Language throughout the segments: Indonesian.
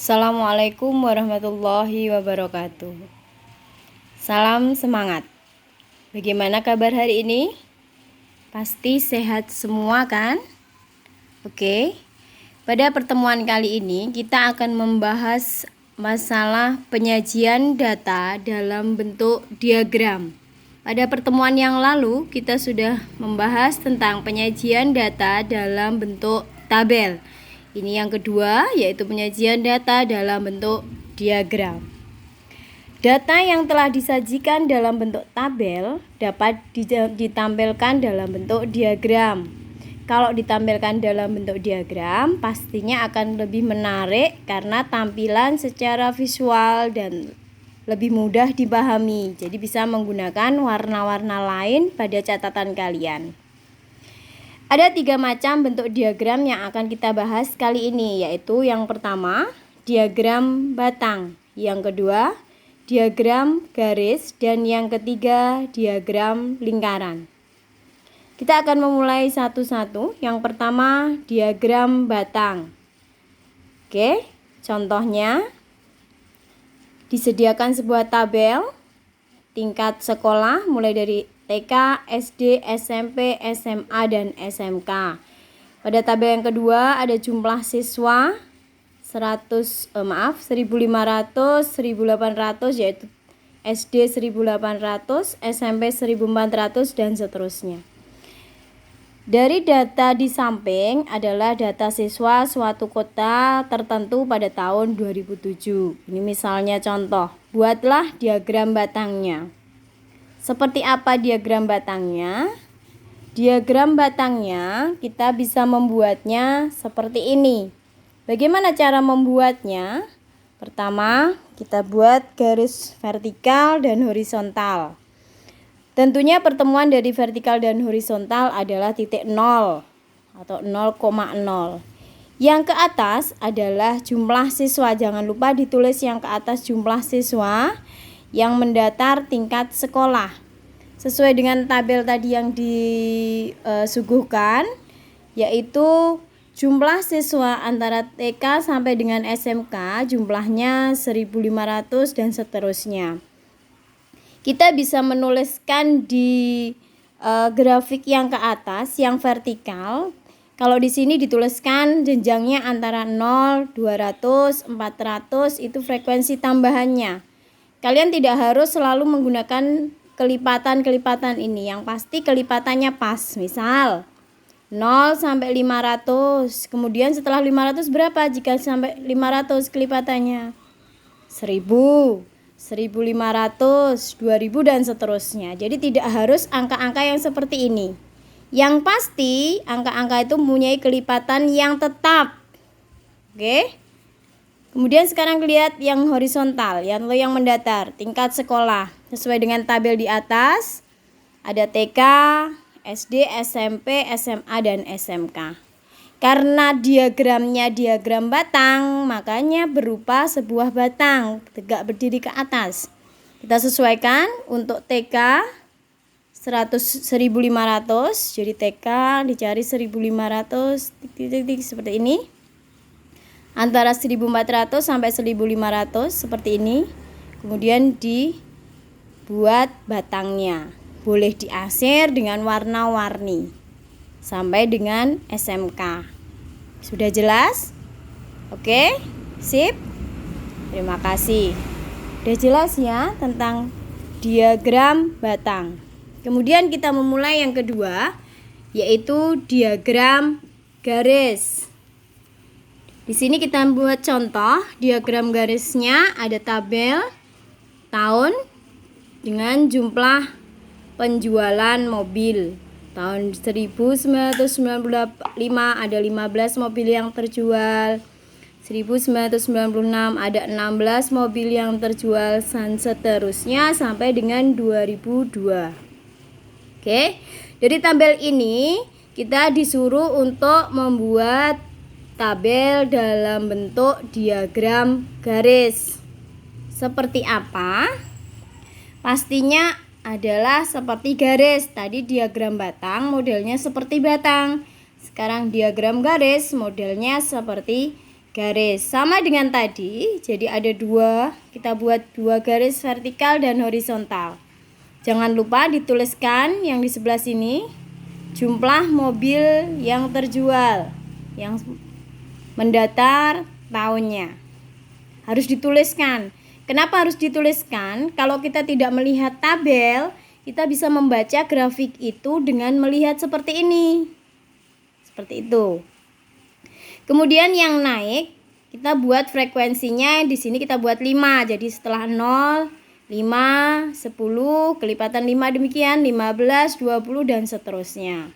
Assalamualaikum warahmatullahi wabarakatuh. Salam semangat. Bagaimana kabar hari ini? Pasti sehat semua kan? Oke. Pada pertemuan kali ini kita akan membahas masalah penyajian data dalam bentuk diagram. Pada pertemuan yang lalu kita sudah membahas tentang penyajian data dalam bentuk tabel. Ini yang kedua, yaitu penyajian data dalam bentuk diagram. Data yang telah disajikan dalam bentuk tabel dapat ditampilkan dalam bentuk diagram. Kalau ditampilkan dalam bentuk diagram, pastinya akan lebih menarik karena tampilan secara visual dan lebih mudah dipahami. Jadi bisa menggunakan warna-warna lain pada catatan kalian. Ada 3 macam bentuk diagram yang akan kita bahas kali ini, yaitu yang pertama, diagram batang, yang kedua, diagram garis, dan yang ketiga, diagram lingkaran. Kita akan memulai satu-satu. Yang pertama, diagram batang. Oke, contohnya, disediakan sebuah tabel tingkat sekolah mulai dari TK, SD, SMP, SMA, dan SMK. Pada tabel yang kedua ada jumlah siswa 1500, 1800, yaitu SD 1800, SMP 1400, dan seterusnya. Dari data di samping adalah data siswa suatu kota tertentu pada tahun 2007. Ini misalnya contoh, buatlah diagram batangnya. Seperti apa diagram batangnya? Diagram batangnya kita bisa membuatnya seperti ini. Bagaimana cara membuatnya? Pertama, kita buat garis vertikal dan horizontal. Tentunya pertemuan dari vertikal dan horizontal adalah titik 0 atau 0,0. Yang ke atas adalah jumlah siswa. Jangan lupa ditulis yang ke atas jumlah siswa yang mendatar tingkat sekolah. Sesuai dengan tabel tadi yang disuguhkan, yaitu jumlah siswa antara TK sampai dengan SMK jumlahnya 1500 dan seterusnya. Kita bisa menuliskan di grafik yang ke atas, yang vertikal. Kalau di sini dituliskan jenjangnya antara 0, 200, 400, itu frekuensi tambahannya. Kalian tidak harus selalu menggunakan kelipatan-kelipatan ini. Yang pasti kelipatannya pas. Misal 0 sampai 500. Kemudian setelah 500 berapa jika sampai 500 kelipatannya? 1000, 1500, 2000, dan seterusnya. Jadi tidak harus angka-angka yang seperti ini. Yang pasti angka-angka itu mempunyai kelipatan yang tetap. Oke? Kemudian sekarang lihat yang horizontal, yang mendatar, tingkat sekolah. Sesuai dengan tabel di atas, ada TK, SD, SMP, SMA, dan SMK. Karena diagramnya diagram batang, makanya berupa sebuah batang, tegak berdiri ke atas. Kita sesuaikan untuk TK 1500, jadi TK dicari 1500, titik-titik seperti ini. Antara 1400 sampai 1500 seperti ini. Kemudian dibuat batangnya. Boleh diasir dengan warna-warni sampai dengan SMK. Sudah jelas? Oke, sip. Terima kasih. Sudah jelas ya tentang diagram batang. Kemudian kita memulai yang kedua, yaitu diagram garis. Di sini kita buat contoh diagram garisnya, ada tabel tahun dengan jumlah penjualan mobil. Tahun 1995 ada 15 mobil yang terjual. 1996 ada 16 mobil yang terjual, dan seterusnya sampai dengan 2002. Oke. Dari tabel ini kita disuruh untuk membuat tabel dalam bentuk diagram garis. Seperti apa? Pastinya adalah seperti garis. Tadi diagram batang modelnya seperti batang. Sekarang diagram garis modelnya seperti garis. Sama dengan tadi, jadi ada dua, kita buat dua garis vertikal dan horizontal. Jangan lupa dituliskan yang di sebelah sini jumlah mobil yang terjual, yang mendatar, tahunnya. Harus dituliskan. Kenapa harus dituliskan? Kalau kita tidak melihat tabel, kita bisa membaca grafik itu dengan melihat seperti ini. Seperti itu. Kemudian yang naik kita buat frekuensinya, di sini kita buat 5. Jadi setelah 0, 5, 10, kelipatan 5 demikian, 15, 20 dan seterusnya.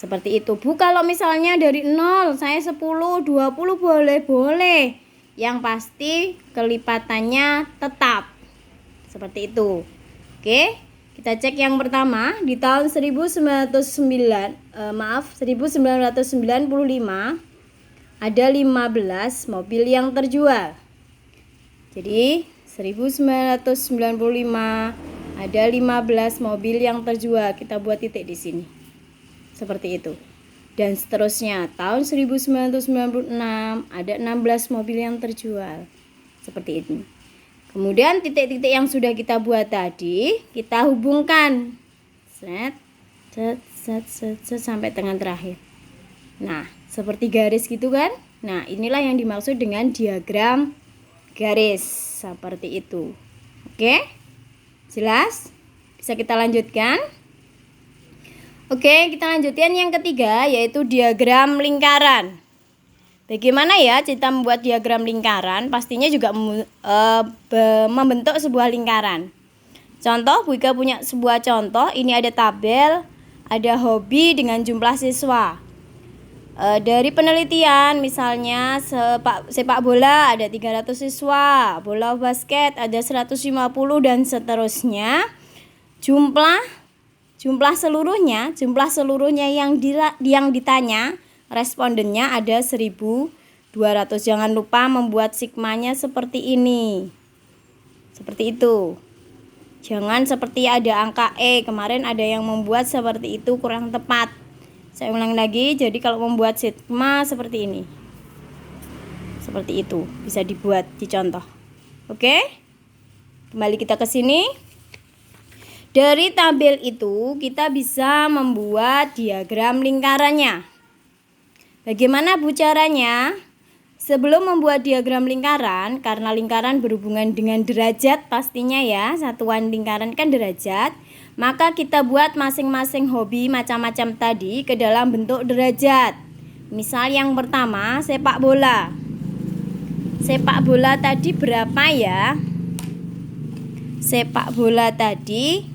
Seperti itu. Bu, kalau misalnya dari 0 saya 10, 20 boleh. Yang pasti kelipatannya tetap. Seperti itu. Oke, kita cek yang pertama di tahun 1995 ada 15 mobil yang terjual. Jadi 1995 ada 15 mobil yang terjual. Kita buat titik di sini. Seperti itu. Dan seterusnya tahun 1996 ada 16 mobil yang terjual. Seperti ini. Kemudian titik-titik yang sudah kita buat tadi kita hubungkan. Set sampai dengan terakhir. Nah, seperti garis gitu kan. Nah, inilah yang dimaksud dengan diagram garis. Seperti itu. Oke? Jelas? Bisa kita lanjutkan? Oke, kita lanjutkan yang ketiga, yaitu diagram lingkaran. Bagaimana ya kita membuat diagram lingkaran? Pastinya juga membentuk sebuah lingkaran. Contoh, Bu Ika punya sebuah contoh. Ini ada tabel, ada hobi dengan jumlah siswa. Dari penelitian misalnya sepak bola ada 300 siswa, bola basket ada 150 dan seterusnya. Jumlah seluruhnya yang ditanya respondennya ada 1200. Jangan lupa membuat sigmanya seperti ini. Seperti itu. Jangan seperti ada angka E. Kemarin ada yang membuat seperti itu kurang tepat. Saya ulang lagi, jadi kalau membuat sigma seperti ini. Seperti itu, bisa dibuat di contoh. Oke? Kembali kita ke sini. Dari tabel itu kita bisa membuat diagram lingkarannya. Bagaimana Bu caranya? Sebelum membuat diagram lingkaran, karena lingkaran berhubungan dengan derajat pastinya ya, satuan lingkaran kan derajat, maka kita buat masing-masing hobi macam-macam tadi ke dalam bentuk derajat. Misal yang pertama, sepak bola. Sepak bola tadi berapa ya? Sepak bola tadi,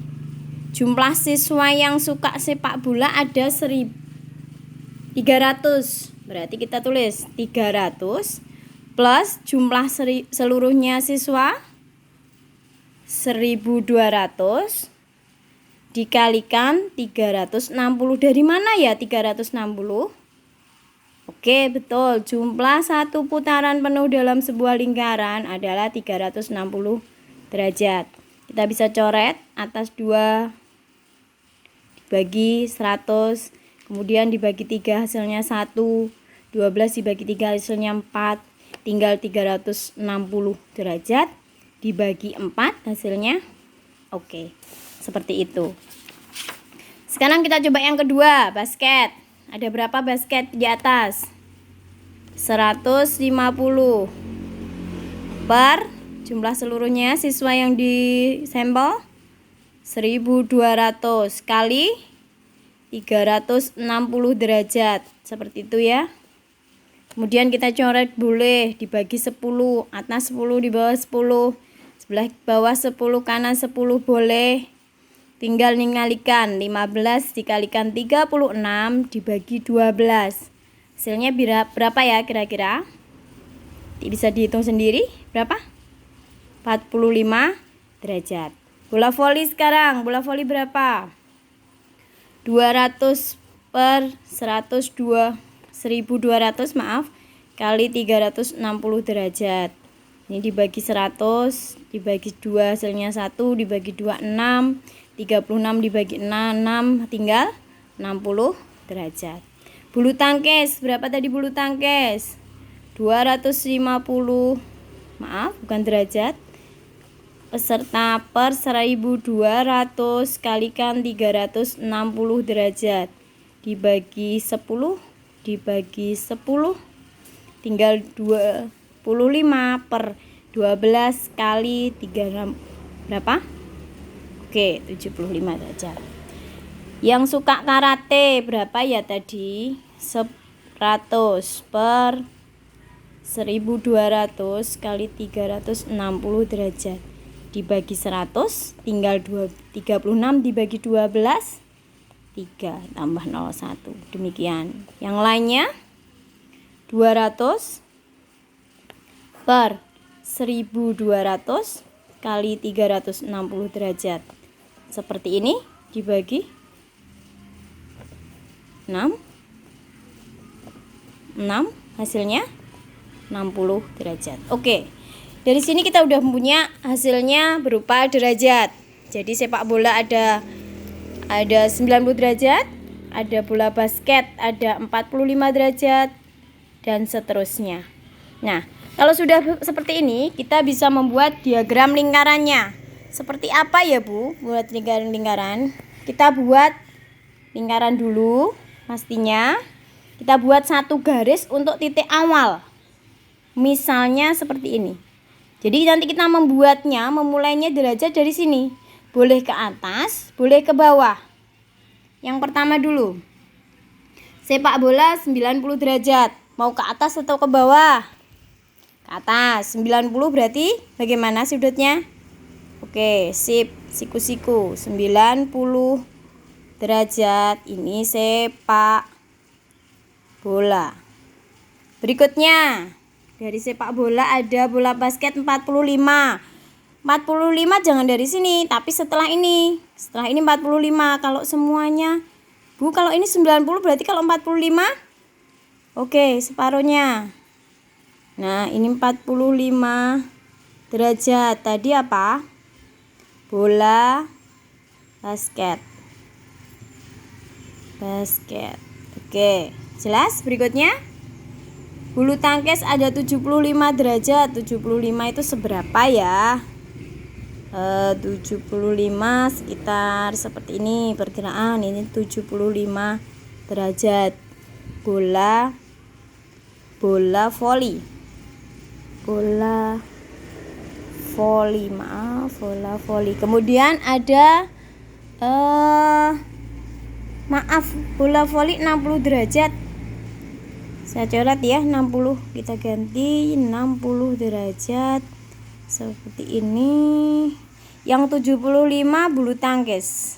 jumlah siswa yang suka sepak bola ada 300. Berarti kita tulis 300 plus jumlah seluruhnya siswa 1200 dikalikan 360. Dari mana ya 360? Oke, betul. Jumlah satu putaran penuh dalam sebuah lingkaran adalah 360 derajat. Kita bisa coret atas 2 dibagi 100, kemudian dibagi 3 hasilnya 1, 12 dibagi 3 hasilnya 4, tinggal 360 derajat dibagi 4 hasilnya oke. Seperti itu. Sekarang kita coba yang kedua, basket. Ada berapa basket di atas? 150 per jumlah seluruhnya siswa yang di sampel 1200 kali 360 derajat. Seperti itu ya. Kemudian kita coret boleh dibagi 10, atas 10 di bawah 10, sebelah bawah 10, kanan 10 boleh. Tinggal dikalikan 15 dikalikan 36 dibagi 12. Hasilnya berapa ya kira-kira? Bisa dihitung sendiri. Berapa? 45 derajat. Bola voli sekarang. Bola voli berapa? 200 per 1200 maaf kali 360 derajat. Ini dibagi 100 dibagi 2 hasilnya 1 dibagi 2 6, 36 dibagi 6 tinggal 60 derajat. Bulu tangkis berapa tadi bulu tangkis? 250, maaf bukan derajat, peserta per 1200 kalikan 360 derajat dibagi 10 tinggal 25 per 12 kali 3 berapa? Oke, 75 derajat. Yang suka karate berapa ya tadi? 100 per 1200 kali 360 derajat dibagi 100 tinggal 36 dibagi 12 3 tambah 01. Demikian. Yang lainnya 200 per 1200 kali 360 derajat seperti ini dibagi 6 hasilnya 60 derajat. Oke, dari sini kita udah punya hasilnya berupa derajat. Jadi sepak bola ada 90 derajat, ada bola basket ada 45 derajat, dan seterusnya. Nah, kalau sudah seperti ini, kita bisa membuat diagram lingkarannya. Seperti apa ya Bu buat lingkaran? Kita buat lingkaran dulu pastinya. Kita buat satu garis untuk titik awal. Misalnya seperti ini. Jadi nanti kita memulainya derajat dari sini. Boleh ke atas, boleh ke bawah. Yang pertama dulu. Sepak bola 90 derajat. Mau ke atas atau ke bawah? Ke atas. 90 berarti bagaimana sudutnya? Oke, sip. Siku-siku 90 derajat. Ini sepak bola. Berikutnya, dari sepak bola ada bola basket 45. 45 jangan dari sini, tapi setelah ini. Setelah ini 45. Kalau semuanya, Bu, kalau ini 90 berarti kalau 45? Oke, separuhnya. Nah, ini 45 derajat. Tadi apa? Bola basket. Oke, jelas? Berikutnya. Bulu tangkis ada 75 derajat. 75 itu seberapa ya? 75 sekitar seperti ini perkiraan. Ini 75 derajat. Bola voli. Bola voli. Kemudian ada bola voli 60 derajat. Saya coret ya, 60. Kita ganti 60 derajat. Seperti ini. Yang 75 bulu tangkis.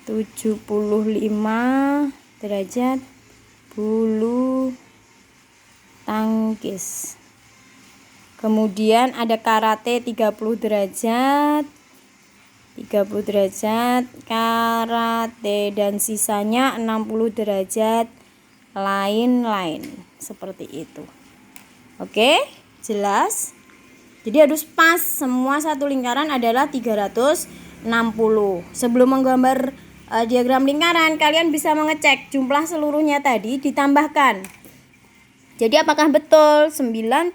75 derajat bulu tangkis. Kemudian ada karate 30 derajat. 30 derajat karate, dan sisanya 60 derajat lain-lain seperti itu. Oke, jelas? Jadi harus pas, semua satu lingkaran adalah 360. Sebelum menggambar diagram lingkaran, kalian bisa mengecek jumlah seluruhnya tadi ditambahkan. Jadi apakah betul 90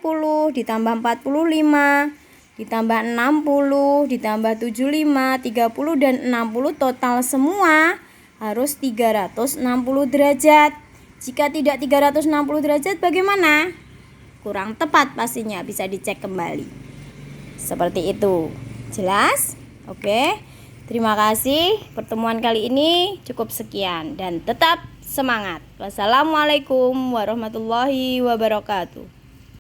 ditambah 45 ditambah 60 ditambah 75, 30 dan 60 total semua harus 360 derajat. Jika tidak 360 derajat bagaimana? Kurang tepat pastinya, bisa dicek kembali. Seperti itu. Jelas? Oke. Terima kasih. Pertemuan kali ini cukup sekian dan tetap semangat. Wassalamualaikum warahmatullahi wabarakatuh.